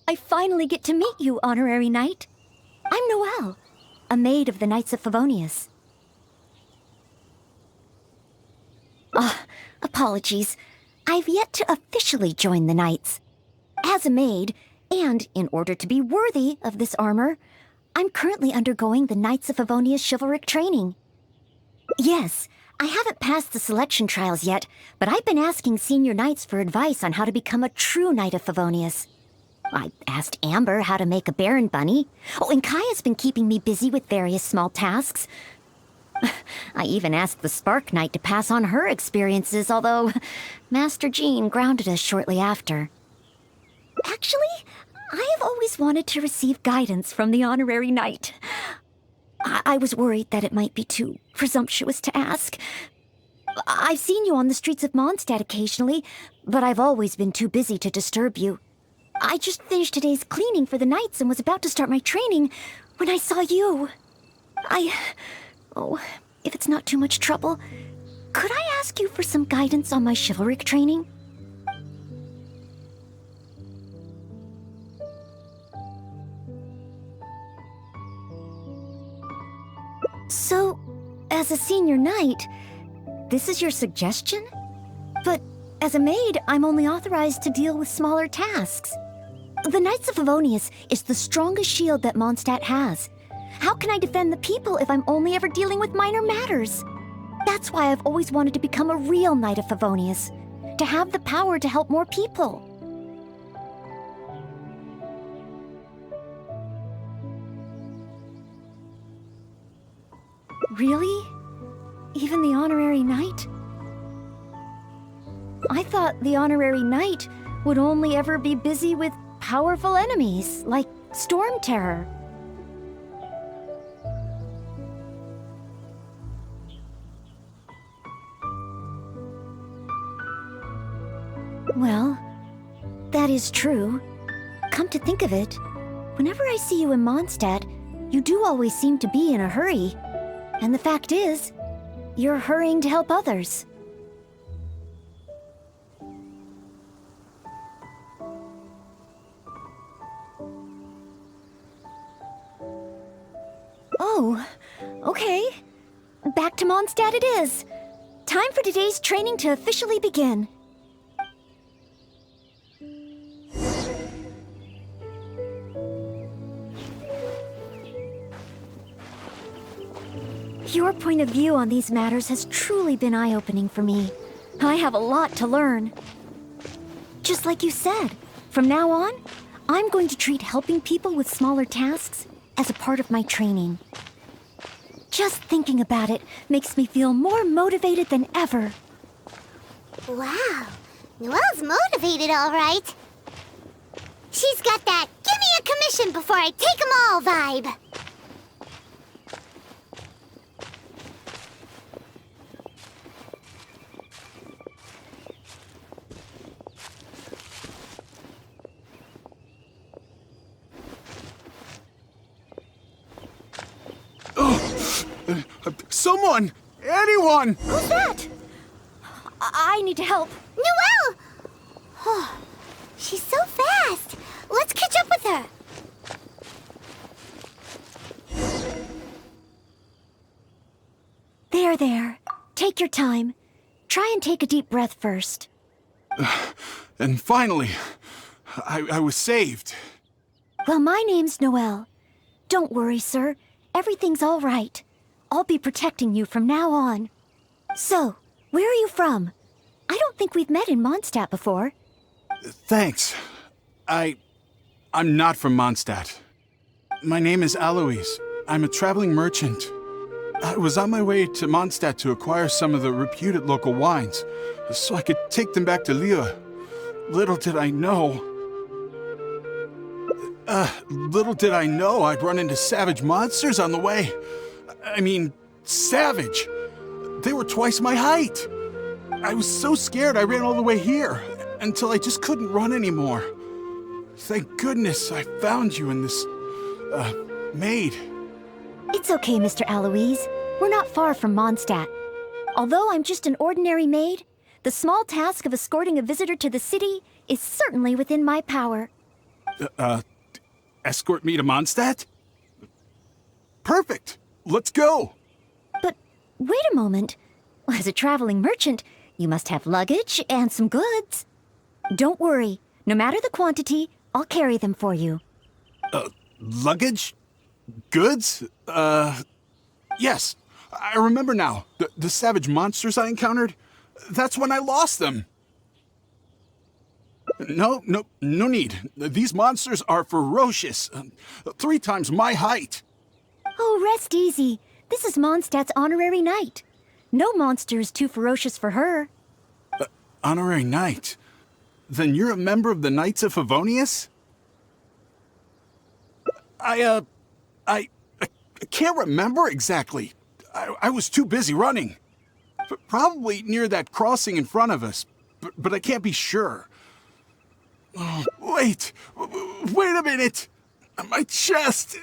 I finally get to meet you, Honorary Knight. I'm Noelle, a maid of the Knights of Favonius. Apologies. I've yet to officially join the Knights. As a maid, and in order to be worthy of this armor, I'm currently undergoing the Knights of Favonius chivalric training. Yes, I haven't passed the selection trials yet, but I've been asking senior knights for advice on how to become a true Knight of Favonius. I asked Amber how to make a Baron Bunny. Oh, and Kaya's been keeping me busy with various small tasks. I even asked the Spark Knight to pass on her experiences, although Master Jean grounded us shortly after. Actually, I have always wanted to receive guidance from the Honorary Knight. I was worried that it might be too presumptuous to ask. I've seen you on the streets of Mondstadt occasionally, but I've always been too busy to disturb you. I just finished today's cleaning for the Knights and was about to start my training when I saw you. Oh, if it's not too much trouble, could I ask you for some guidance on my chivalric training? So, as a senior knight, this is your suggestion? But as a maid, I'm only authorized to deal with smaller tasks. The Knights of Favonius is the strongest shield that Mondstadt has. How can I defend the people if I'm only ever dealing with minor matters? That's why I've always wanted to become a real Knight of Favonius, to have the power to help more people. Really? Even the Honorary Knight? I thought the Honorary Knight would only ever be busy with powerful enemies, like Storm Terror. Well, that is true. Come to think of it, whenever I see you in Mondstadt, you do always seem to be in a hurry. And the fact is, you're hurrying to help others. Oh, okay. Back to Mondstadt it is. Time for today's training to officially begin. Your point of view on these matters has truly been eye-opening for me. I have a lot to learn. Just like you said, from now on, I'm going to treat helping people with smaller tasks as a part of my training. Just thinking about it makes me feel more motivated than ever. Wow, Noelle's motivated, all right. She's got that "give me a commission before I take 'em all" vibe. Someone! Anyone! Who's that? I need to help. Noelle! Oh, she's so fast. Let's catch up with her. There. Take your time. Try and take a deep breath first. And finally, I was saved. Well, my name's Noelle. Don't worry, sir. Everything's all right. I'll be protecting you from now on. So, where are you from? I don't think we've met in Mondstadt before. Thanks. I'm not from Mondstadt. My name is Alois. I'm a traveling merchant. I was on my way to Mondstadt to acquire some of the reputed local wines, so I could take them back to Liyue. Little did I know I'd run into savage monsters on the way. I mean, savage. They were twice my height. I was so scared I ran all the way here, until I just couldn't run anymore. Thank goodness I found you in this, Maid. It's okay, Mr. Alois. We're not far from Mondstadt. Although I'm just an ordinary maid, the small task of escorting a visitor to the city is certainly within my power. Escort me to Mondstadt? Perfect. Let's go. But wait a moment. As a traveling merchant, you must have luggage and some goods. Don't worry. No matter the quantity, I'll carry them for you. Luggage? Goods? Yes. I remember now. The savage monsters I encountered? That's when I lost them. No need. These monsters are ferocious. 3 times my height. Oh, rest easy. This is Mondstadt's honorary knight. No monster is too ferocious for her. Honorary knight? Then you're a member of the Knights of Favonius? I can't remember exactly. I was too busy running. Probably near that crossing in front of us, but I can't be sure. Oh, wait a minute. My chest.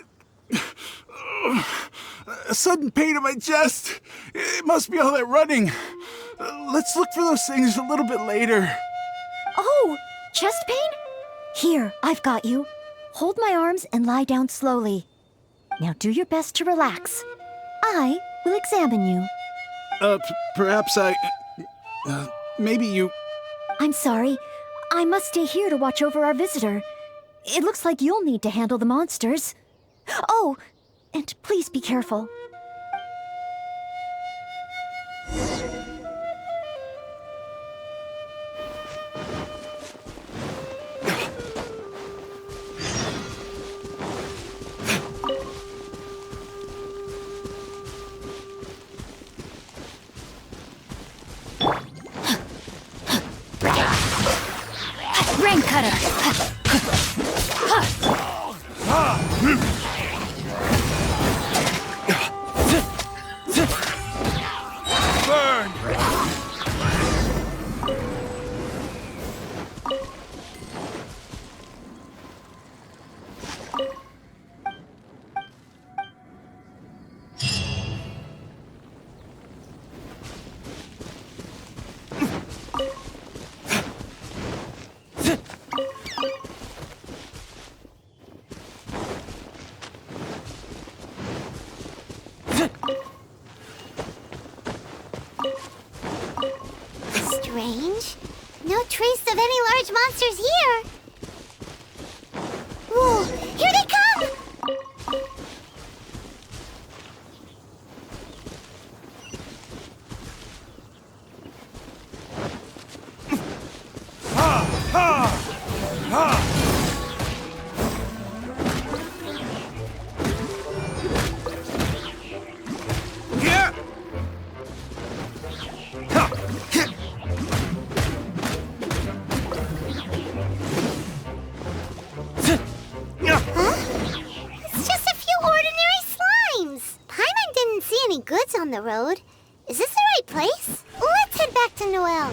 A sudden pain in my chest. It must be all that running. Let's look for those things a little bit later. Oh, chest pain? Here, I've got you. Hold my arms and lie down slowly. Now do your best to relax. I will examine you. Perhaps maybe you... I'm sorry. I must stay here to watch over our visitor. It looks like you'll need to handle the monsters. Oh, and please be careful. Rain cutter. Burn! Strange. No trace of any large monsters here. Whoa, here they come! It's just a few ordinary slimes. Paimon didn't see any goods on the road. Is this the right place? Let's head back to Noelle.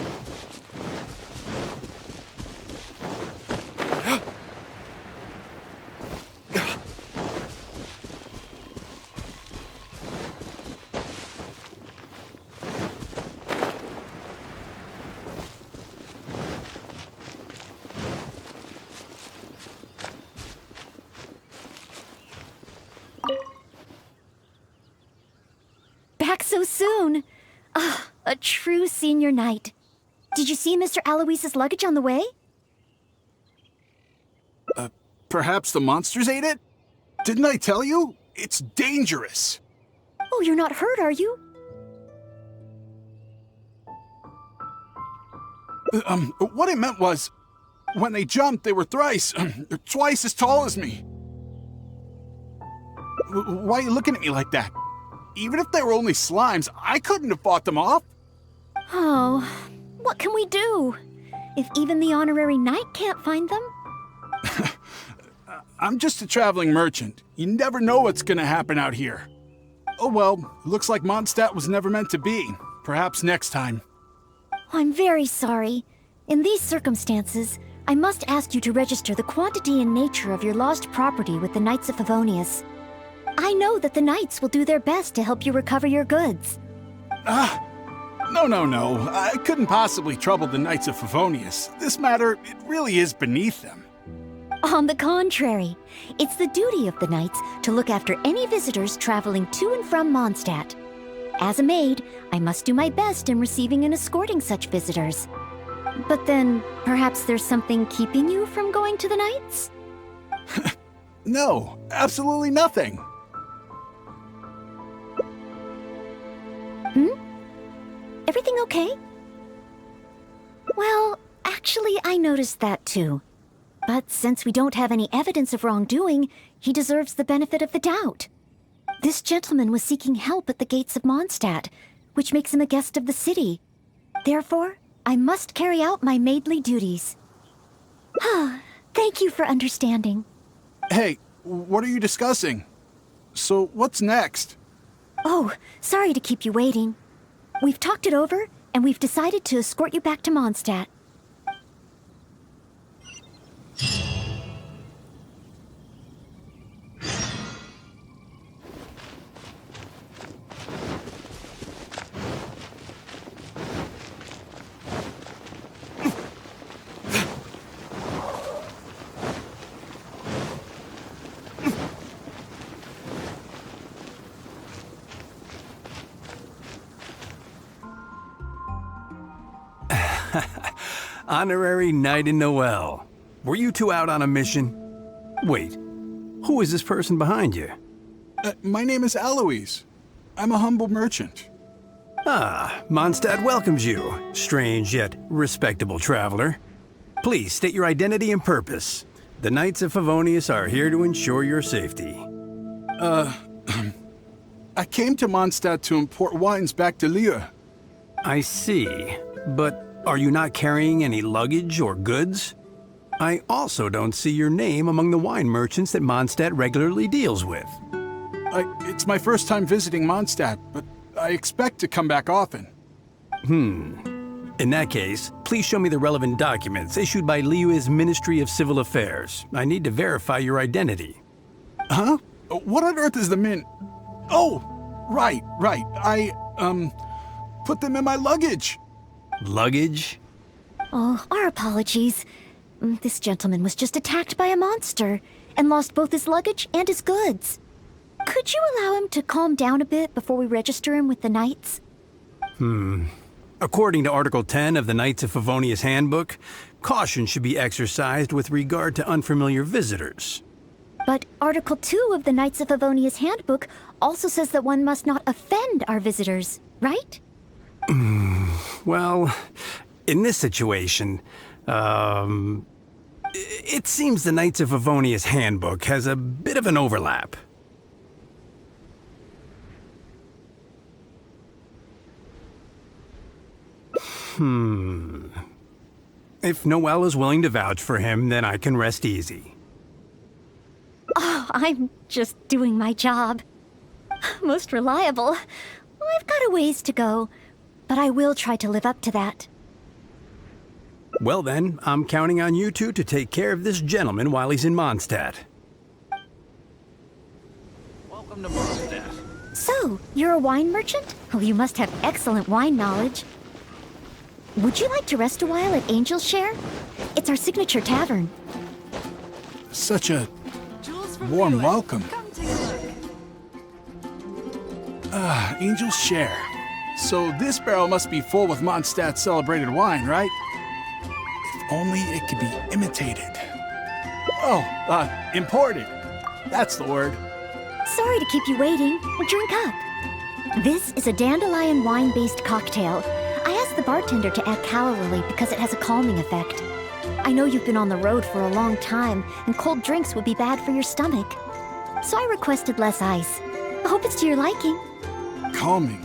Back so soon. Ah, a true senior knight. Did you see Mr. Aloyse's luggage on the way? Perhaps the monsters ate it? Didn't I tell you? It's dangerous. Oh, you're not hurt, are you? What I meant was, when they jumped, they were twice as tall as me. Why are you looking at me like that? Even if they were only slimes, I couldn't have fought them off. Oh, what can we do? If even the honorary knight can't find them? I'm just a traveling merchant. You never know what's gonna happen out here. Oh well, looks like Mondstadt was never meant to be. Perhaps next time. I'm very sorry. In these circumstances, I must ask you to register the quantity and nature of your lost property with the Knights of Favonius. I know that the Knights will do their best to help you recover your goods. No. I couldn't possibly trouble the Knights of Favonius. This matter, it really is beneath them. On the contrary, it's the duty of the knights to look after any visitors traveling to and from Mondstadt. As a maid, I must do my best in receiving and escorting such visitors. But then, perhaps there's something keeping you from going to the knights? No, absolutely nothing. Everything okay? Well, actually, I noticed that too. But since we don't have any evidence of wrongdoing, he deserves the benefit of the doubt. This gentleman was seeking help at the gates of Mondstadt, which makes him a guest of the city. Therefore, I must carry out my maidly duties. Thank you for understanding. Hey, what are you discussing? So, what's next? Oh, sorry to keep you waiting. We've talked it over, and we've decided to escort you back to Mondstadt. Honorary Knight in Noelle. Were you two out on a mission? Wait, who is this person behind you? My name is Eloise. I'm a humble merchant. Ah, Mondstadt welcomes you, strange yet respectable traveler. Please state your identity and purpose. The Knights of Favonius are here to ensure your safety. I came to Mondstadt to import wines back to Liyue. I see, but are you not carrying any luggage or goods? I also don't see your name among the wine merchants that Mondstadt regularly deals with. It's my first time visiting Mondstadt, but I expect to come back often. In that case, please show me the relevant documents issued by Liyue's Ministry of Civil Affairs. I need to verify your identity. Huh? What on earth is the min... Oh! Right. I put them in my luggage. Luggage? Oh, our apologies. This gentleman was just attacked by a monster and lost both his luggage and his goods. Could you allow him to calm down a bit before we register him with the Knights? According to Article 10 of the Knights of Favonius Handbook, caution should be exercised with regard to unfamiliar visitors. But Article 2 of the Knights of Favonius Handbook also says that one must not offend our visitors, right? Well, in this situation, it seems the Knights of Favonius Handbook has a bit of an overlap. If Noelle is willing to vouch for him, then I can rest easy. Oh, I'm just doing my job. Most reliable. I've got a ways to go, but I will try to live up to that. Well then, I'm counting on you two to take care of this gentleman while he's in Mondstadt. Welcome to Mondstadt. So, you're a wine merchant? Oh, you must have excellent wine knowledge. Would you like to rest a while at Angel's Share? It's our signature tavern. Such a warm welcome. Come take a look. Angel's Share. So this barrel must be full with Mondstadt's celebrated wine, right? If only it could be imitated. Oh, imported. That's the word. Sorry to keep you waiting. Drink up. This is a dandelion wine-based cocktail. I asked the bartender to add calla lily because it has a calming effect. I know you've been on the road for a long time, and cold drinks would be bad for your stomach. So I requested less ice. I hope it's to your liking. Calming.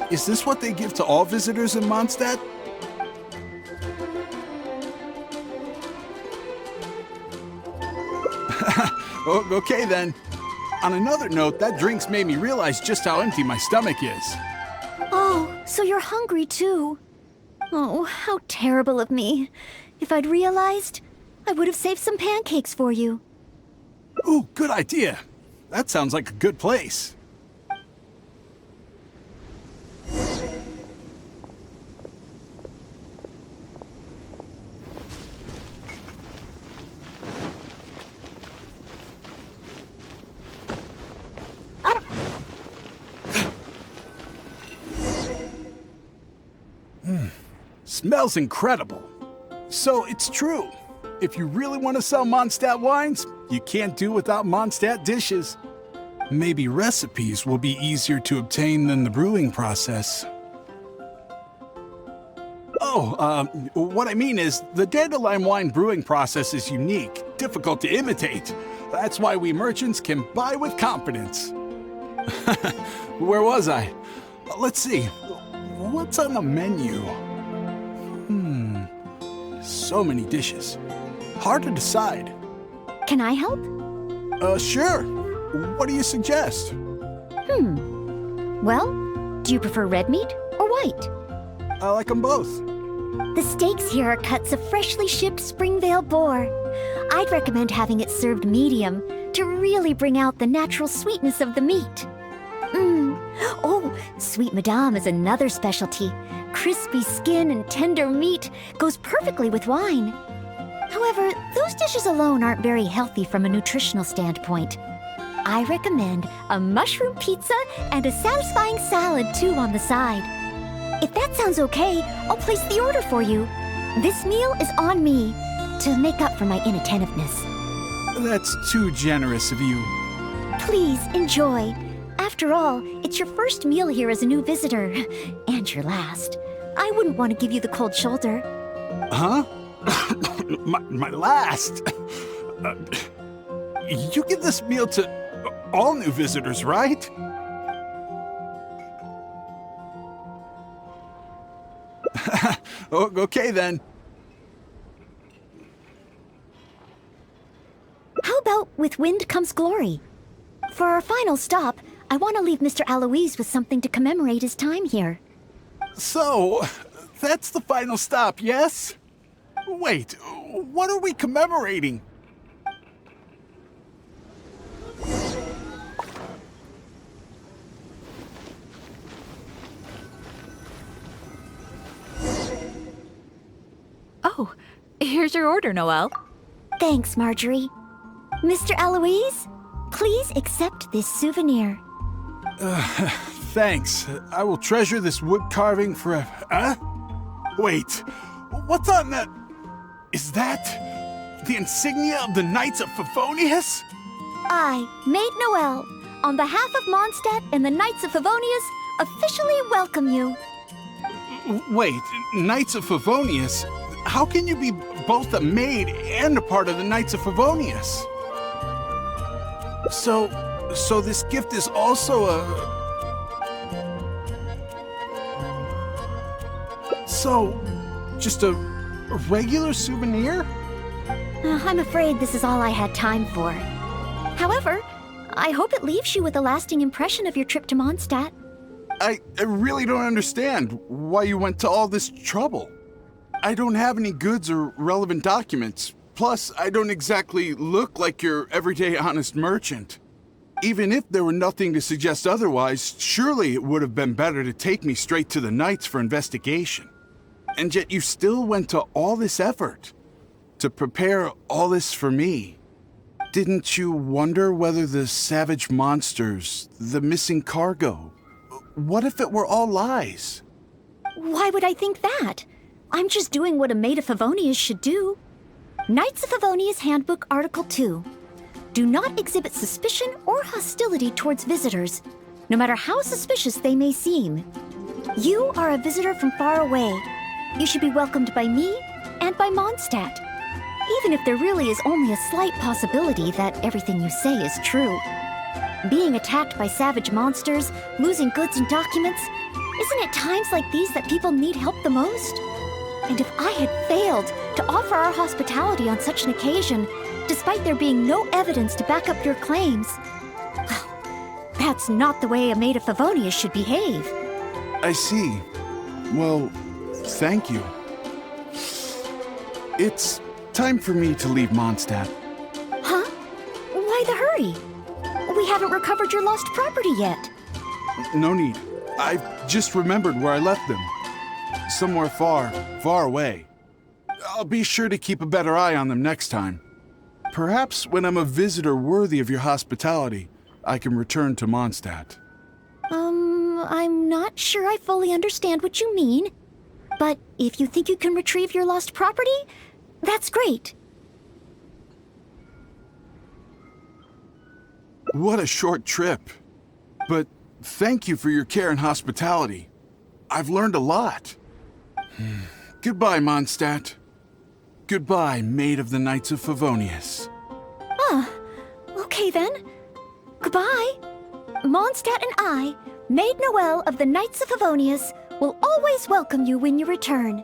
Is this what they give to all visitors in Mondstadt? Okay then. On another note, that drink's made me realize just how empty my stomach is. Oh, so you're hungry too. Oh, how terrible of me. If I'd realized, I would have saved some pancakes for you. Ooh, good idea. That sounds like a good place. smells incredible. So it's true. If you really want to sell Mondstadt wines, you can't do without Mondstadt dishes. Maybe recipes will be easier to obtain than the brewing process. Oh, what I mean is, the dandelion wine brewing process is unique, difficult to imitate. That's why we merchants can buy with confidence. Where was I? Let's see. What's on the menu? So many dishes. Hard to decide. Can I help? Sure. What do you suggest? Well, do you prefer red meat or white? I like them both. The steaks here are cuts of freshly shipped Springvale boar. I'd recommend having it served medium to really bring out the natural sweetness of the meat. Oh, Sweet Madame is another specialty. Crispy skin and tender meat goes perfectly with wine. However, those dishes alone aren't very healthy from a nutritional standpoint. I recommend a mushroom pizza and a satisfying salad too on the side. If that sounds okay, I'll place the order for you. This meal is on me to make up for my inattentiveness. That's too generous of you. Please enjoy. After all, it's your first meal here as a new visitor, and your last. I wouldn't want to give you the cold shoulder. Huh? my last? You give this meal to all new visitors, right? Okay then. How about with wind comes glory? For our final stop, I want to leave Mr. Aloise with something to commemorate his time here. So, that's the final stop, yes? Wait, what are we commemorating? Oh, here's your order, Noelle. Thanks, Marjorie. Mr. Aloise, please accept this souvenir. Thanks. I will treasure this wood carving forever. Huh? Wait, what's on that? Is that the insignia of the Knights of Favonius? I, Maid Noelle, on behalf of Mondstadt and the Knights of Favonius, officially welcome you. Wait, Knights of Favonius? How can you be both a maid and a part of the Knights of Favonius? So this gift is also just a regular souvenir? I'm afraid this is all I had time for. However, I hope it leaves you with a lasting impression of your trip to Mondstadt. I really don't understand why you went to all this trouble. I don't have any goods or relevant documents. Plus, I don't exactly look like your everyday honest merchant. Even if there were nothing to suggest otherwise, surely it would have been better to take me straight to the Knights for investigation. And yet you still went to all this effort to prepare all this for me. Didn't you wonder whether the savage monsters, the missing cargo, what if it were all lies? Why would I think that? I'm just doing what a Maid of Favonius should do. Knights of Favonius Handbook Article 2. Do not exhibit suspicion or hostility towards visitors, no matter how suspicious they may seem. You are a visitor from far away. You should be welcomed by me and by Mondstadt, even if there really is only a slight possibility that everything you say is true. Being attacked by savage monsters, losing goods and documents, isn't it times like these that people need help the most? And if I had failed to offer our hospitality on such an occasion, despite there being no evidence to back up your claims, that's not the way a Maid of Favonius should behave. I see. Well, thank you. It's time for me to leave Mondstadt. Huh? Why the hurry? We haven't recovered your lost property yet. No need. I've just remembered where I left them. Somewhere far, far away. I'll be sure to keep a better eye on them next time. Perhaps when I'm a visitor worthy of your hospitality, I can return to Mondstadt. I'm not sure I fully understand what you mean. But if you think you can retrieve your lost property, that's great. What a short trip. But thank you for your care and hospitality. I've learned a lot. Goodbye, Mondstadt. Goodbye, Maid of the Knights of Favonius. Okay then. Goodbye. Mondstadt and I, Maid Noelle of the Knights of Favonius, will always welcome you when you return.